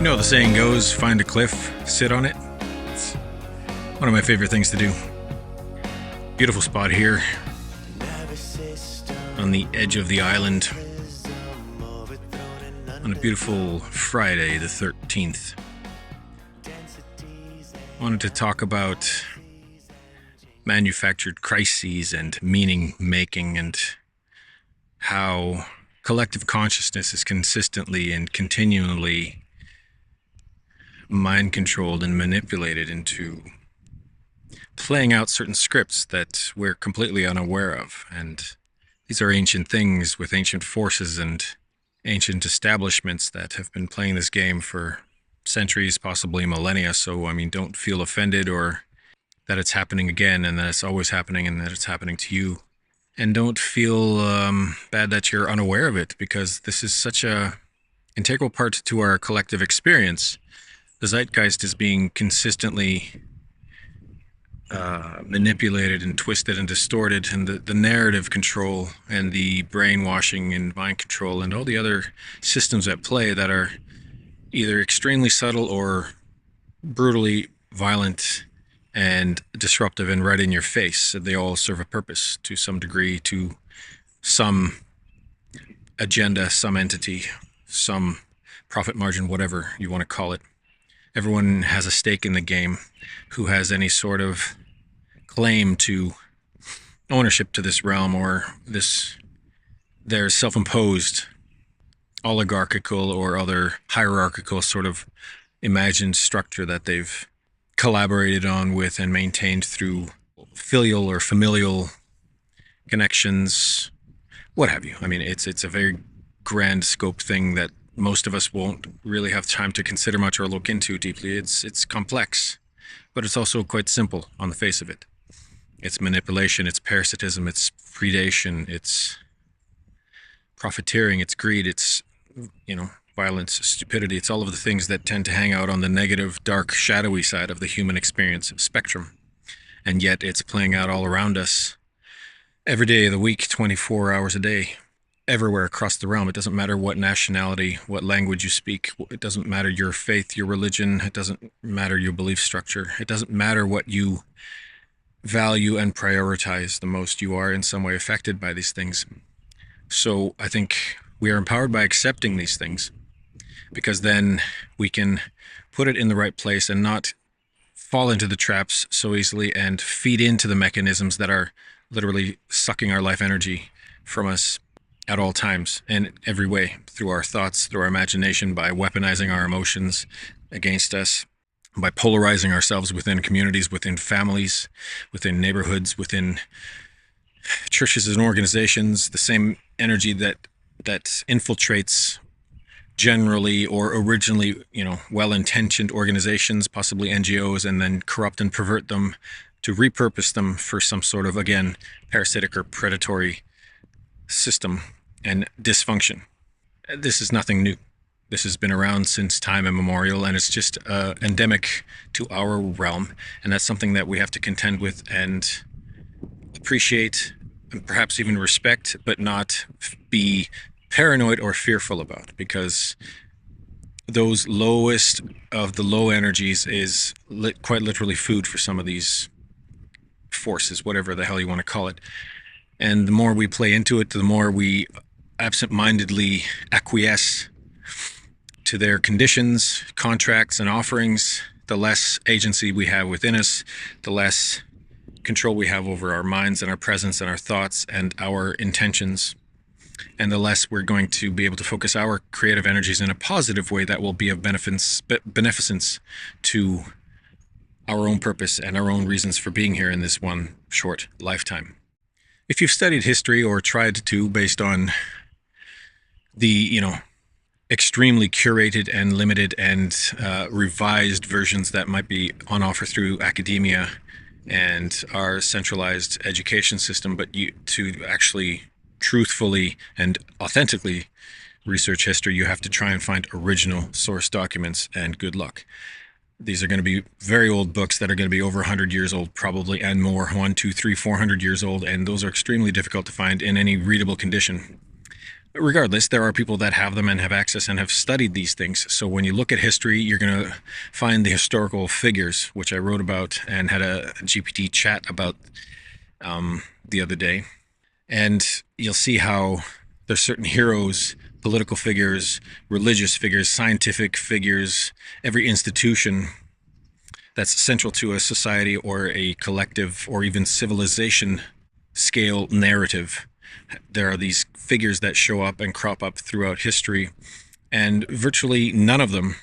You know, the saying goes, find a cliff, sit on it. It's one of my favorite things to do. Beautiful spot here on the edge of the island on a beautiful Friday the 13th. Wanted to talk about manufactured crises and meaning making and how collective consciousness is consistently and continually mind controlled and manipulated into playing out certain scripts that we're completely unaware of. And these are ancient things with ancient forces and ancient establishments that have been playing this game for centuries, possibly millennia. So, I mean, don't feel offended or that it's happening again and that it's always happening and that it's happening to you. And don't feel bad that you're unaware of it, because this is such a integral part to our collective experience. The zeitgeist is being consistently manipulated and twisted and distorted, and the narrative control and the brainwashing and mind control and all the other systems at play that are either extremely subtle or brutally violent and disruptive and right in your face. They all serve a purpose to some degree, to some agenda, some entity, some profit margin, whatever you want to call it. Everyone has a stake in the game who has any sort of claim to ownership to this realm or their self-imposed oligarchical or other hierarchical sort of imagined structure that they've collaborated on with and maintained through filial or familial connections, what have you. I mean, it's a very grand scope thing that most of us won't really have time to consider much or look into deeply. It's complex, but it's also quite simple on the face of it. It's manipulation, it's parasitism, it's predation, it's profiteering, it's greed, it's, violence, stupidity. It's all of the things that tend to hang out on the negative, dark, shadowy side of the human experience spectrum. And yet it's playing out all around us every day of the week, 24 hours a day. Everywhere across the realm. It doesn't matter what nationality, what language you speak. It doesn't matter your faith, your religion. It doesn't matter your belief structure. It doesn't matter what you value and prioritize the most. You are in some way affected by these things. So I think we are empowered by accepting these things, because then we can put it in the right place and not fall into the traps so easily and feed into the mechanisms that are literally sucking our life energy from us at all times, in every way, through our thoughts, through our imagination, by weaponizing our emotions against us, by polarizing ourselves within communities, within families, within neighborhoods, within churches and organizations. The same energy that infiltrates generally or originally, well-intentioned organizations, possibly NGOs, and then corrupt and pervert them to repurpose them for some sort of, again, parasitic or predatory system and dysfunction. This is nothing new. This has been around since time immemorial, and it's just endemic to our realm. And that's something that we have to contend with and appreciate and perhaps even respect, but not be paranoid or fearful about, because those lowest of the low energies is quite literally food for some of these forces, whatever the hell you want to call it. And the more we play into it, the more we absent-mindedly acquiesce to their conditions, contracts, and offerings, the less agency we have within us, the less control we have over our minds and our presence and our thoughts and our intentions, and the less we're going to be able to focus our creative energies in a positive way that will be of beneficence to our own purpose and our own reasons for being here in this one short lifetime. If you've studied history or tried to, based on the, extremely curated and limited and revised versions that might be on offer through academia and our centralized education system, but to actually truthfully and authentically research history, you have to try and find original source documents, and good luck. These are going to be very old books that are going to be over 100 years old, probably, and more, 1, 2, 3, 400 years old, and those are extremely difficult to find in any readable condition. regardless, there are people that have them and have access and have studied these things. So when you look at history, you're going to find the historical figures, which I wrote about and had a GPT chat about the other day. And you'll see how there's certain heroes, political figures, religious figures, scientific figures, every institution that's central to a society or a collective or even civilization scale narrative. There are these figures that show up and crop up throughout history, and virtually none of them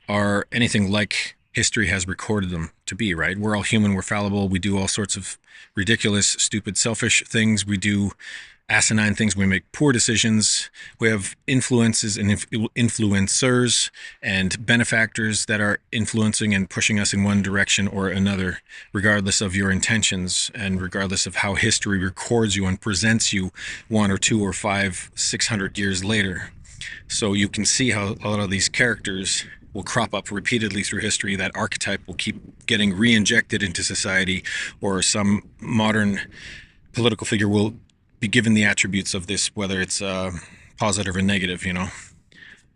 are anything like history has recorded them to be, right? We're all human, we're fallible, we do all sorts of ridiculous, stupid, selfish things, we do asinine things, we make poor decisions, we have influences and influencers and benefactors that are influencing and pushing us in one direction or another, regardless of your intentions and regardless of how history records you and presents you 1 or 2 or 5, 600 years later. So you can see how a lot of these characters will crop up repeatedly through history. That archetype will keep getting re-injected into society, or some modern political figure will be given the attributes of this, whether it's positive or negative.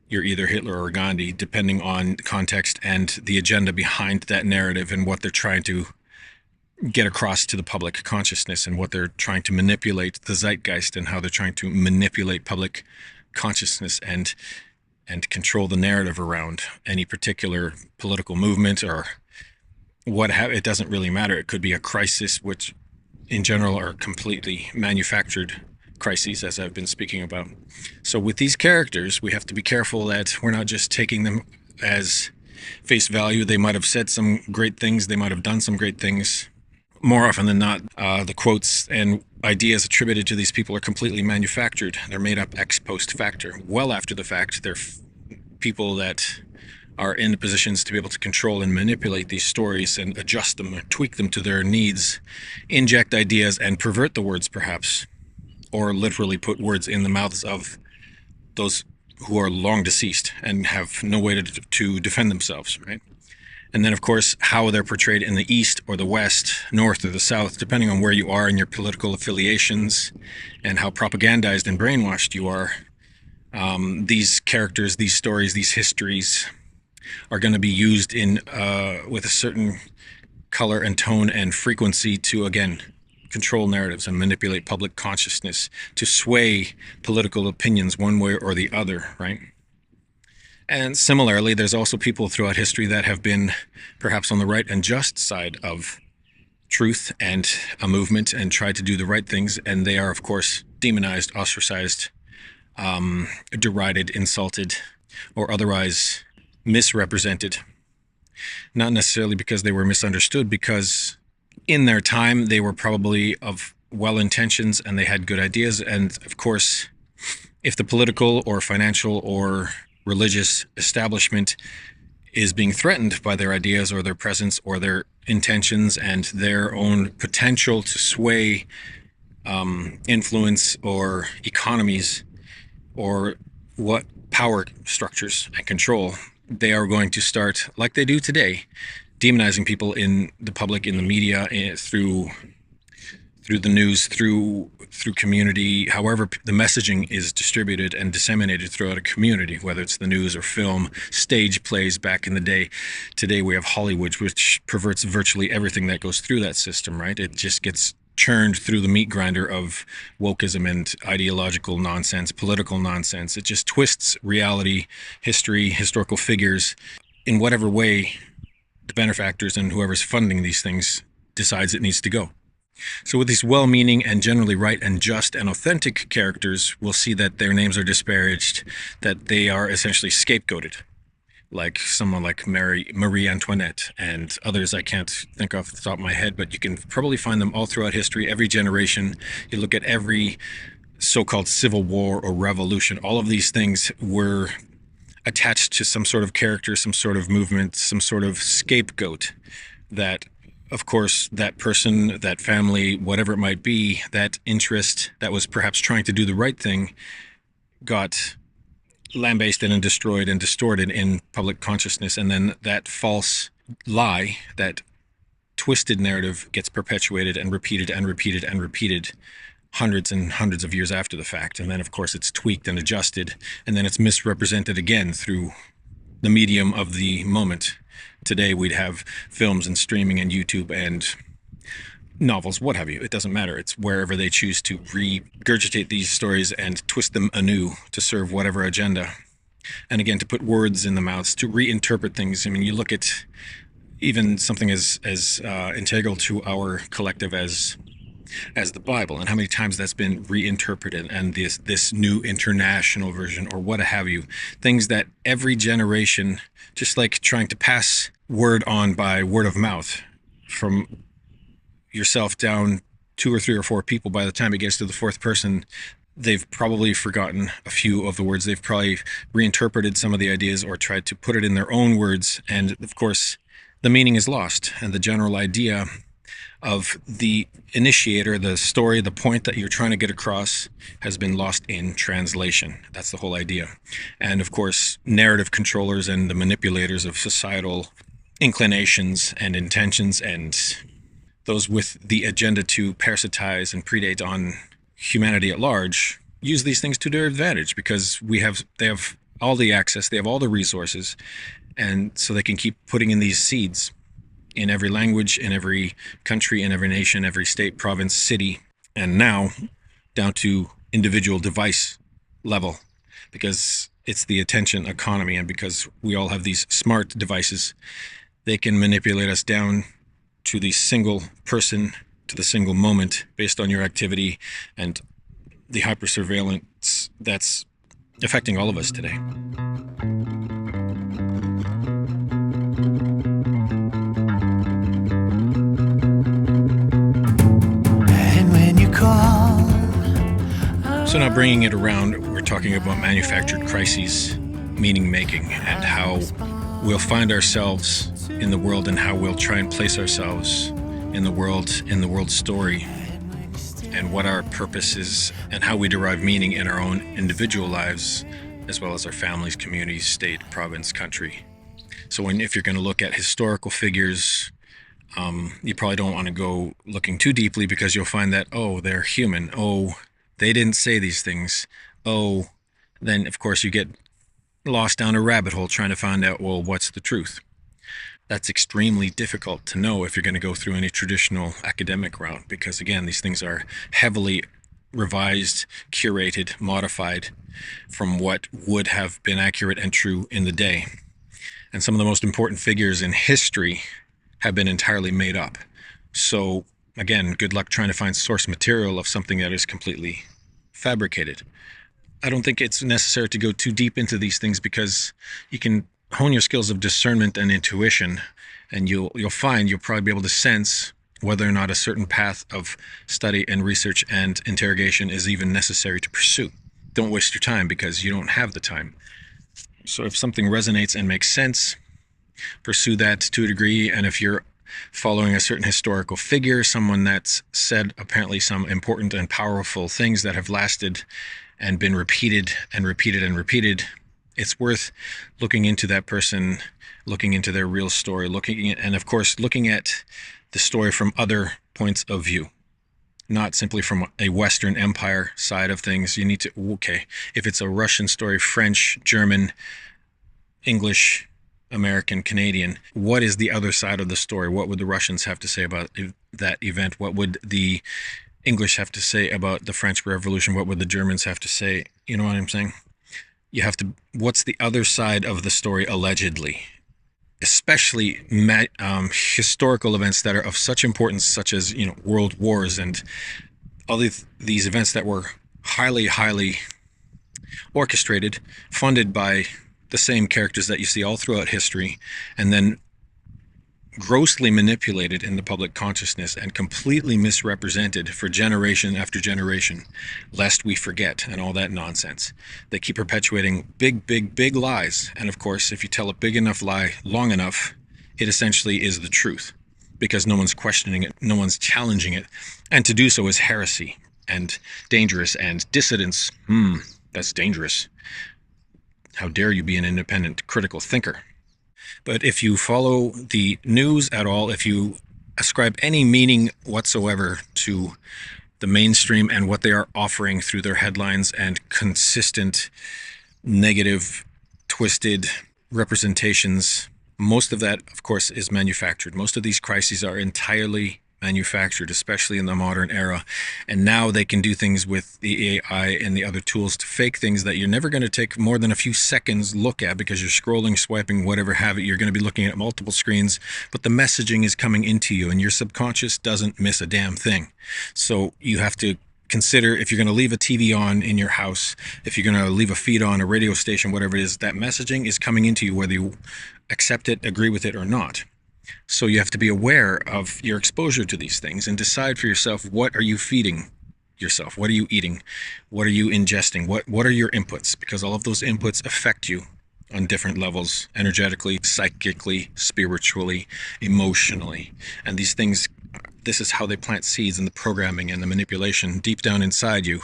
You're either Hitler or Gandhi, depending on context and the agenda behind that narrative and what they're trying to get across to the public consciousness and what they're trying to manipulate the zeitgeist and how they're trying to manipulate public consciousness and control the narrative around any particular political movement or it doesn't really matter. It could be a crisis, which in general are completely manufactured crises, as I've been speaking about. So with these characters, we have to be careful that we're not just taking them as face value. They might have said some great things. They might have done some great things. More often than not, the quotes and ideas attributed to these people are completely manufactured. They're made up ex post facto. Well after the fact, they're people that are in the positions to be able to control and manipulate these stories and adjust them or tweak them to their needs, inject ideas and pervert the words perhaps, or literally put words in the mouths of those who are long deceased and have no way to defend themselves, right? And then, of course, how they're portrayed in the East or the West, North or the South, depending on where you are in your political affiliations and how propagandized and brainwashed you are. These characters, these stories, these histories are going to be used in with a certain color and tone and frequency to, again, control narratives and manipulate public consciousness, to sway political opinions one way or the other, right? And similarly, there's also people throughout history that have been perhaps on the right and just side of truth and a movement and tried to do the right things, and they are, of course, demonized, ostracized, derided, insulted, or otherwise misrepresented. Not necessarily because they were misunderstood, because in their time they were probably of well intentions and they had good ideas. And of course, if the political or financial or religious establishment is being threatened by their ideas or their presence or their intentions and their own potential to sway influence or economies or what power structures and control, they are going to start, like they do today, demonizing people in the public, in the media, through the news, through community, however the messaging is distributed and disseminated throughout a community, whether it's the news or film, stage plays back in the day. Today we have Hollywood, which perverts virtually everything that goes through that system, right? It just gets churned through the meat grinder of wokeism and ideological nonsense, political nonsense. It just twists reality, history, historical figures in whatever way the benefactors and whoever's funding these things decides it needs to go. So with these well-meaning and generally right and just and authentic characters, we'll see that their names are disparaged, that they are essentially scapegoated, like someone like Marie Antoinette and others I can't think off the top of my head, but you can probably find them all throughout history, every generation. You look at every so-called civil war or revolution, all of these things were attached to some sort of character, some sort of movement, some sort of scapegoat that, of course, that person, that family, whatever it might be, that interest that was perhaps trying to do the right thing got lambasted and destroyed and distorted in public consciousness. And then that false lie, that twisted narrative gets perpetuated and repeated and repeated and repeated hundreds and hundreds of years after the fact. And then, of course, it's tweaked and adjusted, and then it's misrepresented again through the medium of the moment. Today, we'd have films and streaming and YouTube and novels, what have you. It doesn't matter. It's wherever they choose to regurgitate these stories and twist them anew to serve whatever agenda. And again, to put words in the mouths, to reinterpret things. I mean, you look at even something as integral to our collective as the Bible, and how many times that's been reinterpreted, and this new international version or what have you. Things that every generation, just like trying to pass word on by word of mouth from yourself down 2 or 3 or 4 people, by the time it gets to the 4th person, they've probably forgotten a few of the words. They've probably reinterpreted some of the ideas or tried to put it in their own words. And of course, the meaning is lost. And the general idea of the initiator, the story, the point that you're trying to get across has been lost in translation. That's the whole idea. And of course, narrative controllers and the manipulators of societal inclinations and intentions, and those with the agenda to parasitize and predate on humanity at large, use these things to their advantage, because they have all the access, they have all the resources, and so they can keep putting in these seeds in every language, in every country, in every nation, every state, province, city, and now down to individual device level, because it's the attention economy, and because we all have these smart devices, they can manipulate us down to the single person, to the single moment, based on your activity and the hyper-surveillance that's affecting all of us today. So now bringing it around, we're talking about manufactured crises, meaning making, and how we'll find ourselves in the world, and how we'll try and place ourselves in the world story, and what our purpose is, and how we derive meaning in our own individual lives, as well as our families, communities, state, province, country. So if you're going to look at historical figures, you probably don't want to go looking too deeply, because you'll find that, oh, they're human. Oh, they didn't say these things. Oh, then of course you get lost down a rabbit hole trying to find out, well, what's the truth? That's extremely difficult to know if you're going to go through any traditional academic route, because again, these things are heavily revised, curated, modified from what would have been accurate and true in the day. And some of the most important figures in history have been entirely made up. So again, good luck trying to find source material of something that is completely fabricated. I don't think it's necessary to go too deep into these things, because you can hone your skills of discernment and intuition, and you'll find you'll probably be able to sense whether or not a certain path of study and research and interrogation is even necessary to pursue. Don't waste your time, because you don't have the time. So if something resonates and makes sense, pursue that to a degree. And if you're following a certain historical figure, someone that's said apparently some important and powerful things that have lasted and been repeated and repeated and repeated, it's worth looking into that person, looking into their real story, and of course looking at the story from other points of view, not simply from a Western Empire side of things. You need to, okay, if it's a Russian story, French, German, English, American, Canadian, what is the other side of the story? What would the Russians have to say about that event? What would the English have to say about the French Revolution? What would the Germans have to say? You know what I'm saying? You have to, what's the other side of the story allegedly? Especially historical events that are of such importance, such as, world wars and all these events that were highly, highly orchestrated, funded by the same characters that you see all throughout history, and then grossly manipulated in the public consciousness and completely misrepresented for generation after generation, lest we forget, and all that nonsense. They keep perpetuating big, big, big lies. And of course, if you tell a big enough lie long enough, it essentially is the truth, because no one's questioning it, no one's challenging it. And to do so is heresy and dangerous, and dissidence. That's dangerous. How dare you be an independent, critical thinker? But if you follow the news at all, if you ascribe any meaning whatsoever to the mainstream and what they are offering through their headlines and consistent negative, twisted representations. Most of that, of course, is manufactured. Most of these crises are entirely manufactured, especially in the modern era. And now they can do things with the AI and the other tools to fake things that you're never going to take more than a few seconds look at, because you're scrolling, swiping, whatever have it. You're going to be looking at multiple screens, but the messaging is coming into you and your subconscious doesn't miss a damn thing. So you have to consider, if you're going to leave a TV on in your house, if you're going to leave a feed on, a radio station, whatever it is, that messaging is coming into you whether you accept it, agree with it or not. So you have to be aware of your exposure to these things and decide for yourself, what are you feeding yourself? What are you eating? What are you ingesting? What are your inputs? Because all of those inputs affect you on different levels, energetically, psychically, spiritually, emotionally. And these things, this is how they plant seeds in the programming and the manipulation deep down inside you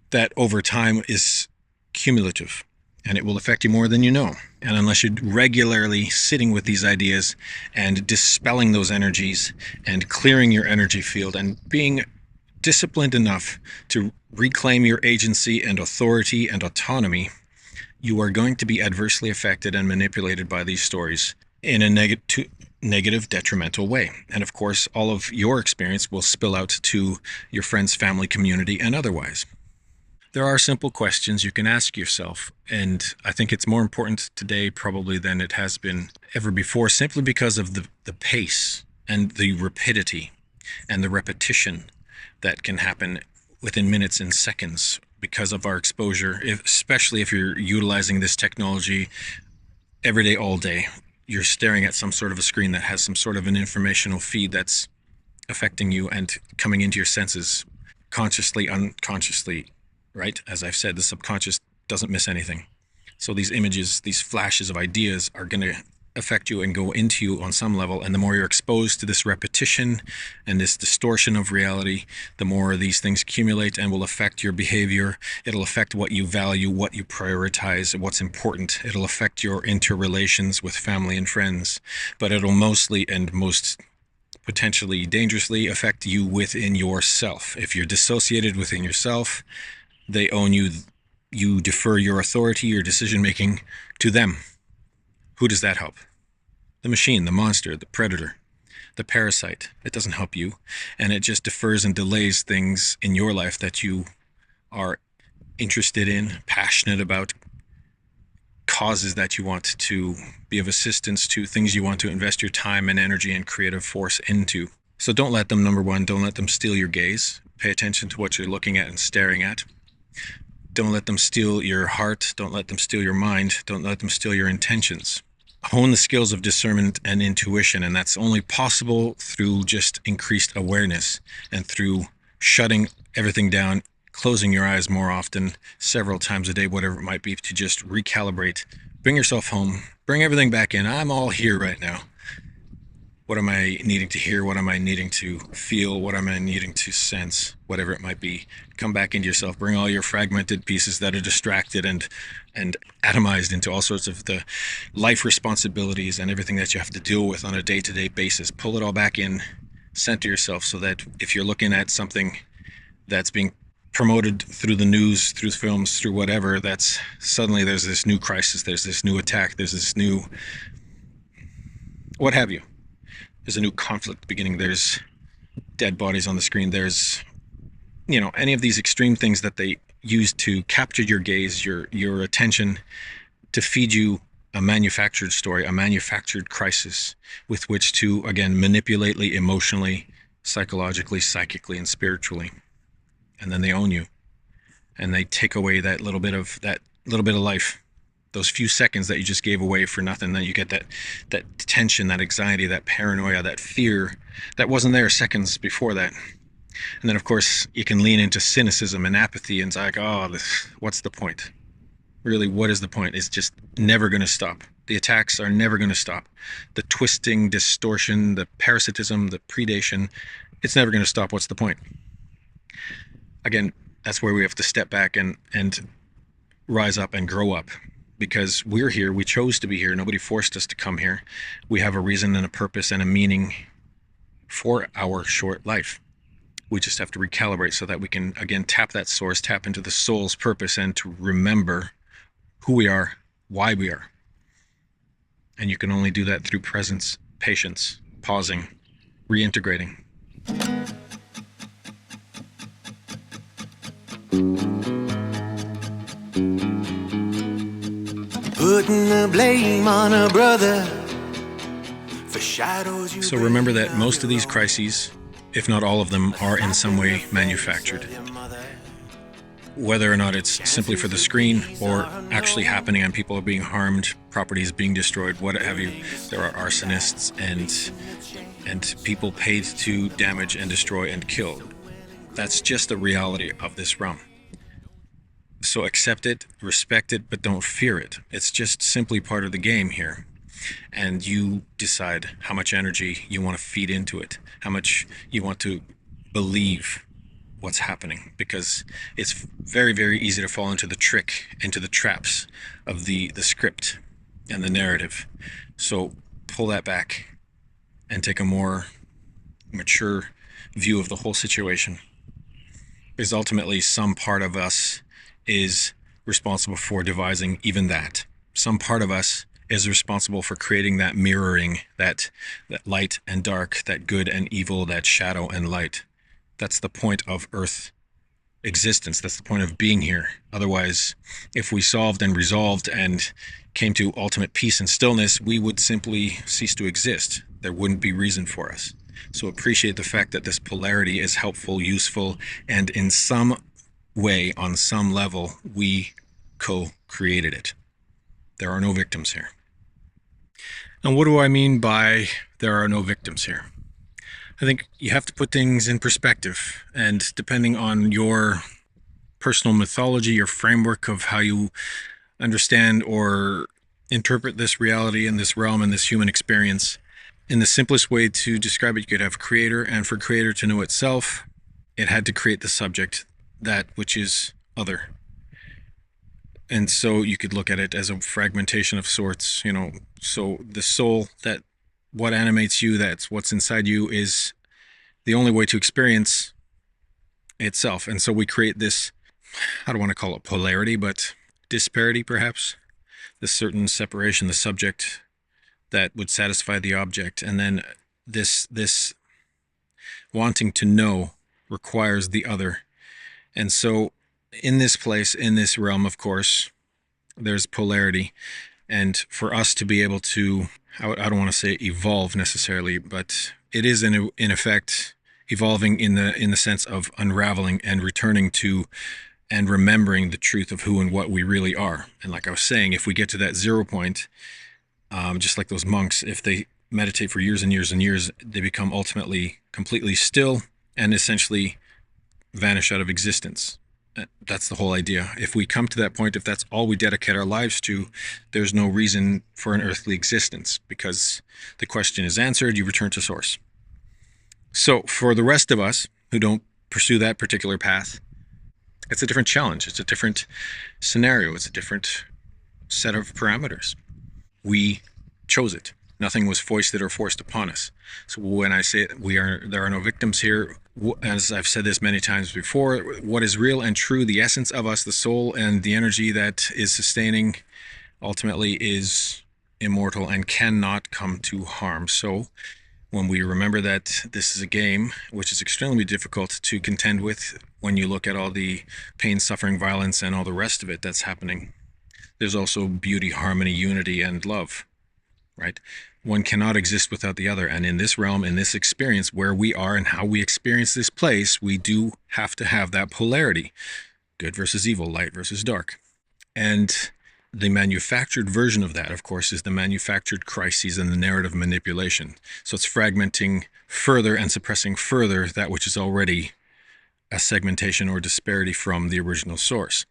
that over time is cumulative. And it will affect you more than you know. And unless you're regularly sitting with these ideas and dispelling those energies and clearing your energy field and being disciplined enough to reclaim your agency and authority and autonomy, you are going to be adversely affected and manipulated by these stories in a negative, detrimental way. And of course, all of your experience will spill out to your friends, family, community, and otherwise. There are simple questions you can ask yourself, and I think it's more important today probably than it has been ever before, simply because of the pace and the rapidity and the repetition that can happen within minutes and seconds because of our exposure, especially if you're utilizing this technology every day, all day. You're staring at some sort of a screen that has some sort of an informational feed that's affecting you and coming into your senses consciously, unconsciously. Right? As I've said, the subconscious doesn't miss anything. So these images, these flashes of ideas are going to affect you and go into you on some level. And the more you're exposed to this repetition and this distortion of reality, the more these things accumulate and will affect your behavior. It'll affect what you value, what you prioritize, what's important. It'll affect your interrelations with family and friends. But it'll mostly and most potentially dangerously affect you within yourself. If you're dissociated within yourself, they own you. You defer your authority, your decision-making to them. Who does that help? The machine, the monster, the predator, the parasite. It doesn't help you. And it just defers and delays things in your life that you are interested in, passionate about, causes that you want to be of assistance to, things you want to invest your time and energy and creative force into. So don't let them, number one, don't let them steal your gaze. Pay attention to what you're looking at and staring at. Don't let them steal your heart. Don't let them steal your mind. Don't let them steal your intentions. Hone the skills of discernment and intuition, and that's only possible through just increased awareness and through shutting everything down, closing your eyes more often, several times a day, whatever it might be, to just recalibrate, bring yourself home, bring everything back in. I'm all here right now. What am I needing to hear? What am I needing to feel? What am I needing to sense? Whatever it might be. Come back into yourself. Bring all your fragmented pieces that are distracted and atomized into all sorts of the life responsibilities and everything that you have to deal with on a day-to-day basis. Pull it all back in. Center yourself so that if you're looking at something that's being promoted through the news, through films, through whatever, that's suddenly there's this new crisis, there's this new attack, there's this new what have you. There's a new conflict beginning. There's dead bodies on the screen. There's, any of these extreme things that they use to capture your gaze, your attention, to feed you a manufactured story, a manufactured crisis with which to, again, manipulate emotionally, psychologically, psychically, and spiritually. And then they own you. And they take away that little bit of life. Those few seconds that you just gave away for nothing, then you get that tension, that anxiety, that paranoia, that fear that wasn't there seconds before that. And then, of course, you can lean into cynicism and apathy, and it's like, what's the point? Really, what is the point? It's just never going to stop. The attacks are never going to stop. The twisting, distortion, the parasitism, the predation, it's never going to stop. What's the point? Again, that's where we have to step back and rise up and grow up. Because we're here, we chose to be here, nobody forced us to come here. We have a reason and a purpose and a meaning for our short life. We just have to recalibrate so that we can, again, tap that source, tap into the soul's purpose, and to remember who we are, why we are. And you can only do that through presence, patience, pausing, reintegrating. Putting the blame on a brother for shadows you. So remember that most of these crises, if not all of them, are in some way manufactured. Whether or not it's simply for the screen or actually happening and people are being harmed, properties being destroyed, what have you, there are arsonists and people paid to damage and destroy and kill. That's just the reality of this realm. So accept it, respect it, but don't fear it. It's just simply part of the game here. And you decide how much energy you want to feed into it, how much you want to believe what's happening, because it's very, very easy to fall into the trick, into the traps of the script and the narrative. So pull that back and take a more mature view of the whole situation. Because ultimately some part of us is responsible for devising even that. Some part of us is responsible for creating that mirroring, that light and dark, that good and evil, that shadow and light. That's the point of Earth existence. That's the point of being here. Otherwise, if we solved and resolved and came to ultimate peace and stillness, we would simply cease to exist. There wouldn't be reason for us. So appreciate the fact that this polarity is helpful, useful, and in some way, on some level, we co-created it. There are no victims here. And what do I mean by there are no victims here? I think you have to put things in perspective, and depending on your personal mythology, your framework of how you understand or interpret this reality and this realm and this human experience, in the simplest way to describe it, you could have creator, and for creator to know itself, it had to create the subject, that which is other. And so you could look at it as a fragmentation of sorts, so the soul, that what animates you, that's what's inside you, is the only way to experience itself. And so we create this, I don't want to call it polarity, but disparity perhaps, this certain separation, the subject that would satisfy the object. And then this wanting to know requires the other. And so in this place, in this realm, of course, there's polarity. And for us to be able to, I don't want to say evolve necessarily, but it is in effect evolving in the sense of unraveling and returning to and remembering the truth of who and what we really are. And like I was saying, if we get to that 0 point, just like those monks, if they meditate for years and years and years, they become ultimately completely still and essentially vanish out of existence. That's the whole idea. If we come to that point, if that's all we dedicate our lives to, there's no reason for an earthly existence, because the question is answered, you return to source. So for the rest of us who don't pursue that particular path, it's a different challenge. It's a different scenario. It's a different set of parameters. We chose it. Nothing was foisted or forced upon us. So when I say there are no victims here, as I've said this many times before, what is real and true, the essence of us, the soul and the energy that is sustaining, ultimately is immortal and cannot come to harm. So when we remember that this is a game, which is extremely difficult to contend with when you look at all the pain, suffering, violence, and all the rest of it that's happening, there's also beauty, harmony, unity, and love, right? One cannot exist without the other. And in this realm, in this experience, where we are and how we experience this place, we do have to have that polarity. Good versus evil, light versus dark. And the manufactured version of that, of course, is the manufactured crises and the narrative manipulation. So it's fragmenting further and suppressing further that which is already a segmentation or disparity from the original source.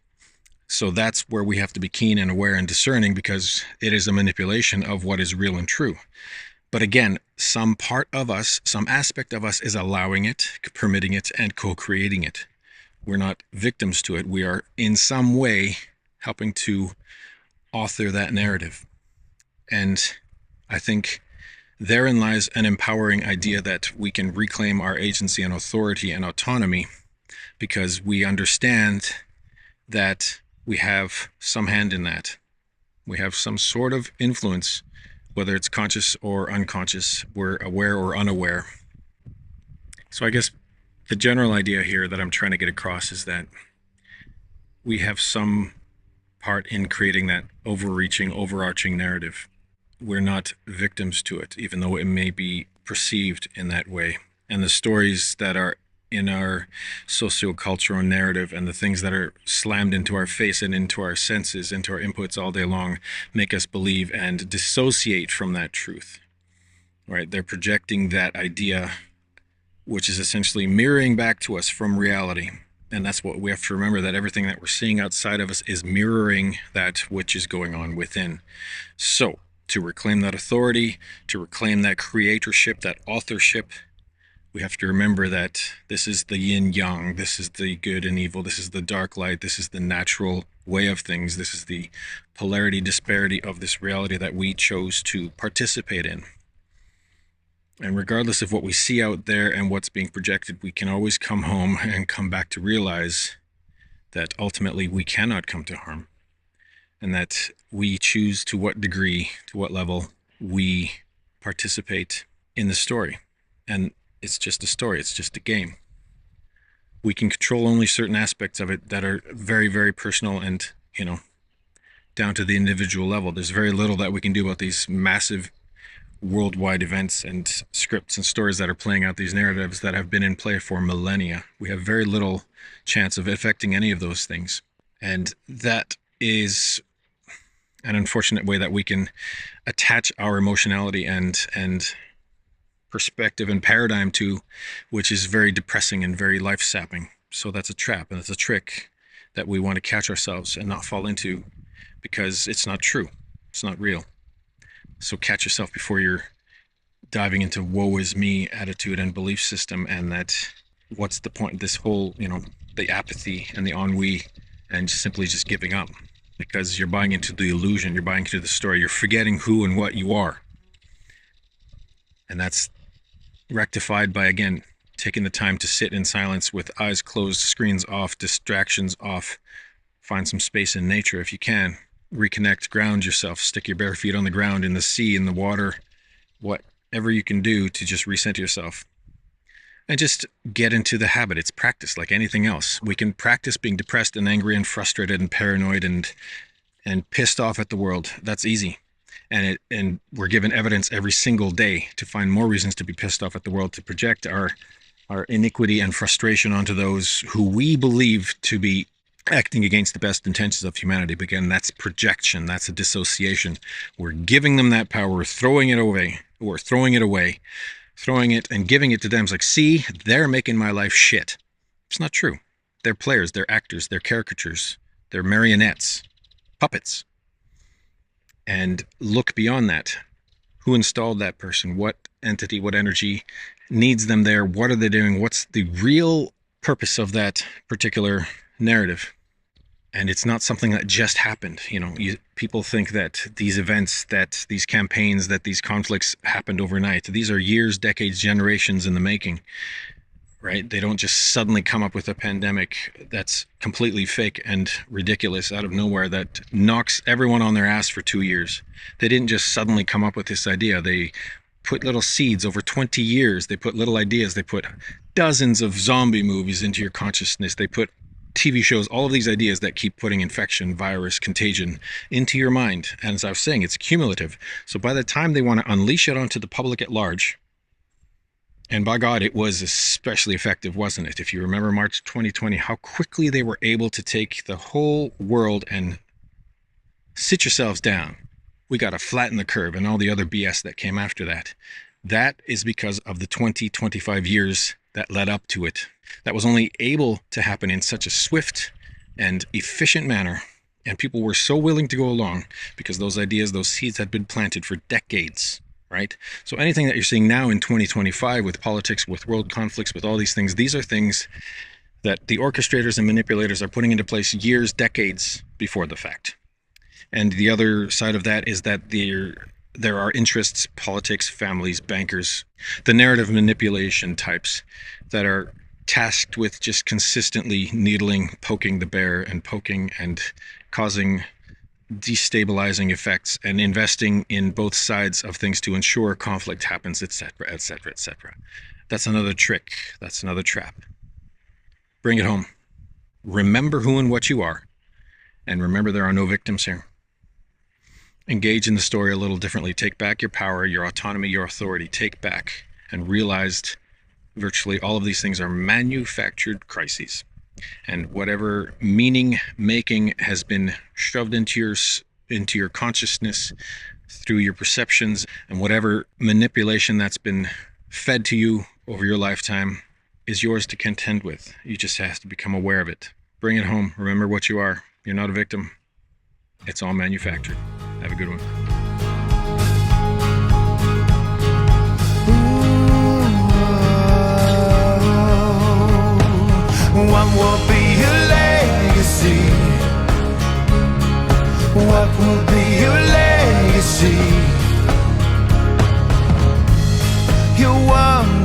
So that's where we have to be keen and aware and discerning, because it is a manipulation of what is real and true. But again, some part of us, some aspect of us is allowing it, permitting it, and co-creating it. We're not victims to it. We are in some way helping to author that narrative. And I think Therein lies an empowering idea that we can reclaim our agency and authority and autonomy because we understand that we have some hand in that. We have some sort of influence, whether it's conscious or unconscious, we're aware or unaware. So I guess the general idea here that I'm trying to get across is that we have some part in creating that overreaching, overarching narrative. We're not victims to it, even though it may be perceived in that way. And the stories that are in our sociocultural narrative and the things that are slammed into our face and into our senses, into our inputs all day long, make us believe and dissociate from that truth. Right? They're projecting that idea, which is essentially mirroring back to us from reality. And that's what we have to remember, that everything that we're seeing outside of us is mirroring that which is going on within. So, to reclaim that authority, to reclaim that creatorship, that authorship, we have to remember that this is the yin-yang, this is the good and evil, this is the dark light, this is the natural way of things, this is the polarity, disparity of this reality that we chose to participate in. And regardless of what we see out there and what's being projected, we can always come home and come back to realize that ultimately we cannot come to harm. And that we choose to what degree, to what level we participate in the story. And it's just a story, it's just a game. We can control only certain aspects of it that are very, very personal and, down to the individual level. There's very little that we can do about these massive worldwide events and scripts and stories that are playing out, these narratives that have been in play for millennia. We have very little chance of affecting any of those things. And that is an unfortunate way that we can attach our emotionality and perspective and paradigm to, which is very depressing and very life-sapping. So that's a trap and it's a trick that we want to catch ourselves and not fall into, because it's not true. It's not real. So catch yourself before you're diving into woe is me attitude and belief system, and that what's the point of this whole, the apathy and the ennui and simply just giving up, because you're buying into the illusion, you're buying into the story, you're forgetting who and what you are. And that's rectified by, again, taking the time to sit in silence with eyes closed, screens off, distractions off, find some space in nature if you can. Reconnect, ground yourself, stick your bare feet on the ground, in the sea, in the water, whatever you can do to just recenter yourself. And just get into the habit. It's practice like anything else. We can practice being depressed and angry and frustrated and paranoid and pissed off at the world. That's easy. And we're given evidence every single day to find more reasons to be pissed off at the world, to project our iniquity and frustration onto those who we believe to be acting against the best intentions of humanity. But again, that's projection. That's a dissociation. We're giving them that power. We're throwing it away. Throwing it and giving it to them. It's like, see, they're making my life shit. It's not true. They're players. They're actors. They're caricatures. They're marionettes. Puppets. And look beyond that. Who installed that person? What entity, what energy needs them there? What are they doing? What's the real purpose of that particular narrative? And it's not something that just happened. People think that these events, that these campaigns, that these conflicts happened overnight. These are years, decades, generations in the making, right? They don't just suddenly come up with a pandemic that's completely fake and ridiculous out of nowhere that knocks everyone on their ass for 2 years. They didn't just suddenly come up with this idea. They put little seeds over 20 years. They put little ideas. They put dozens of zombie movies into your consciousness. They put TV shows, all of these ideas that keep putting infection, virus, contagion into your mind. And as I was saying, it's cumulative. So by the time they want to unleash it onto the public at large, and by God, it was especially effective, wasn't it? If you remember March 2020, how quickly they were able to take the whole world and sit yourselves down. We got to flatten the curve and all the other BS that came after that. That is because of the 25 years that led up to it. That was only able to happen in such a swift and efficient manner. And people were so willing to go along because those ideas, those seeds had been planted for decades, right? So anything that you're seeing now in 2025 with politics, with world conflicts, with all these things, these are things that the orchestrators and manipulators are putting into place years, decades before the fact. And the other side of that is that they're There are interests, politics, families, bankers, the narrative manipulation types that are tasked with just consistently needling, poking the bear and poking and causing destabilizing effects and investing in both sides of things to ensure conflict happens, etc., etc., etc. That's another trick. That's another trap. Bring it home. Remember who and what you are, and remember there are no victims here. Engage in the story a little differently. Take back your power, your autonomy, your authority. Take back and realize virtually all of these things are manufactured crises. And whatever meaning making has been shoved into your consciousness through your perceptions, and whatever manipulation that's been fed to you over your lifetime is yours to contend with. You just have to become aware of it. Bring it home. Remember what you are. You're not a victim. It's all manufactured. Have a good one. What will be your legacy? What will be your legacy? You're one